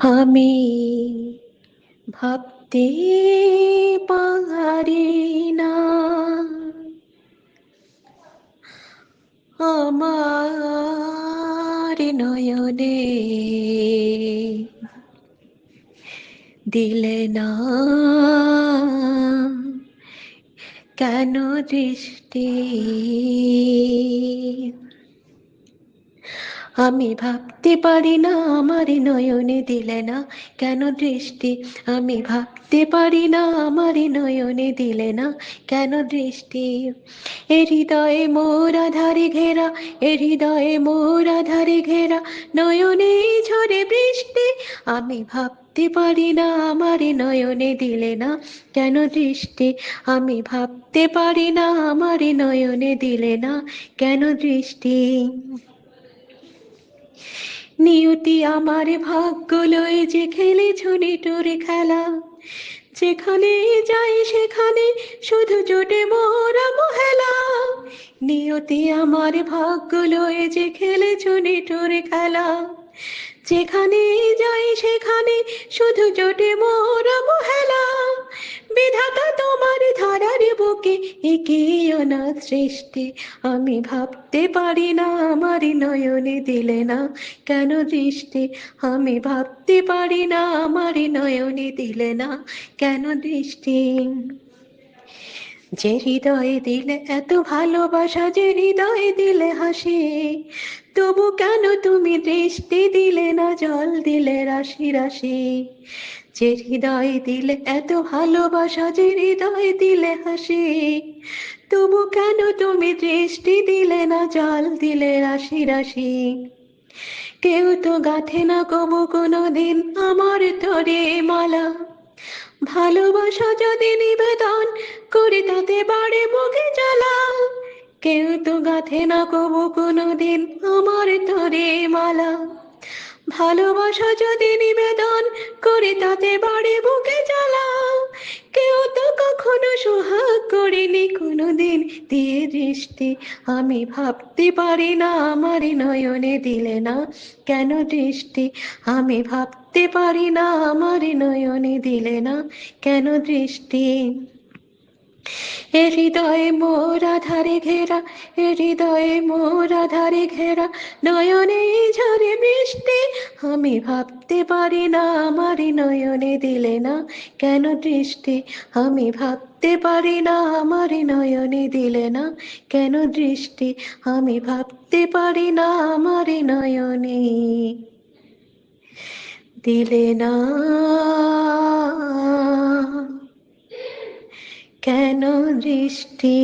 আমি ভাবতে পারি না আমার নয়নে দিলে না কেন দৃষ্টি। আমি ভাবতে পারি না আমার নয়নে দিলে না কেন দৃষ্টি। আমি ভাবতে পারি না আমার নয়নে দিলে না কেন দৃষ্টি। এ হৃদয়ে মোর আধারে ঘেরা, এ হৃদয়ে মোর আধারে ঘেরা, নয়নে ঝরে বৃষ্টি। আমি ভাবতে পারি না আমার নয়নে দিলে না কেন দৃষ্টি। আমি ভাবতে পারি না আমার নয়নে দিলে না কেন দৃষ্টি। নিয়তি আমার ভাগ্য লয়ে যে খেলেছ নিটুরে খেলা, যেখানে যাই সেখানে শুধু জোটে মোর অবহেলা। নিয়তি আমার ভাগ্য লয়ে যে খেলেছ নিটুরে খেলা, যেখানে যাই সেখানে শুধু জোটে মোর অবহেলা। বিধাতা তোমার ধারার বুকে একে অনাথ সৃষ্টি। আমি ভাবতে পারি না আমার নয়নে দিলে না কেন দৃষ্টি। আমি ভাবতে পারি না আমার নয়নে দিলে না কেন দৃষ্টি। যে হৃদয়ে দিলে এত ভালোবাসা, যে হৃদয়ে দিলে হাসি, তবু কেন তুমি দৃষ্টি দিলে না, জল দিলে রাশি রাশি। যে হৃদয়ে দিলে এত ভালোবাসা, যে হৃদয়ে দিলে হাসি, তবু কেন তুমি দৃষ্টি দিলে না, জল দিলে রাশি রাশি। কেউ তো গাঁথে না কবু কোনো দিন আমার তরে মালা, ভালোবাসা যদি নিবেদন করে তাতে বাড়ে মুখে জ্বালা। কেউ তো গাঁথে না কবু কোনো দিন আমার তরে মালা, ভালোবাসা যদি নিবেদন করে তাতে বাড়ে বুকে জ্বালা। কেউ তো কখনো সোহাগ করেনি কোনো দিন দিয়ে দৃষ্টি। আমি ভাবতে পারি না আমার নয়নে দিলে না কেন দৃষ্টি। আমি ভাবতে পারি না আমার নয়নে দিলে না কেন দৃষ্টি। এ হৃদয়ে মোর আধারে ঘেরা, এ হৃদয়ে মোর আধারে ঘেরা, নয়নে ঝরে বৃষ্টি। আমি ভাবতে পারি না আমার নয়নে দিলে না কেন দৃষ্টি। আমি ভাবতে পারি না আমার নয়নে দিলে না কেন দৃষ্টি। আমি ভাবতে পারি না আমার নয়নে দিলে না কেন দৃষ্টি।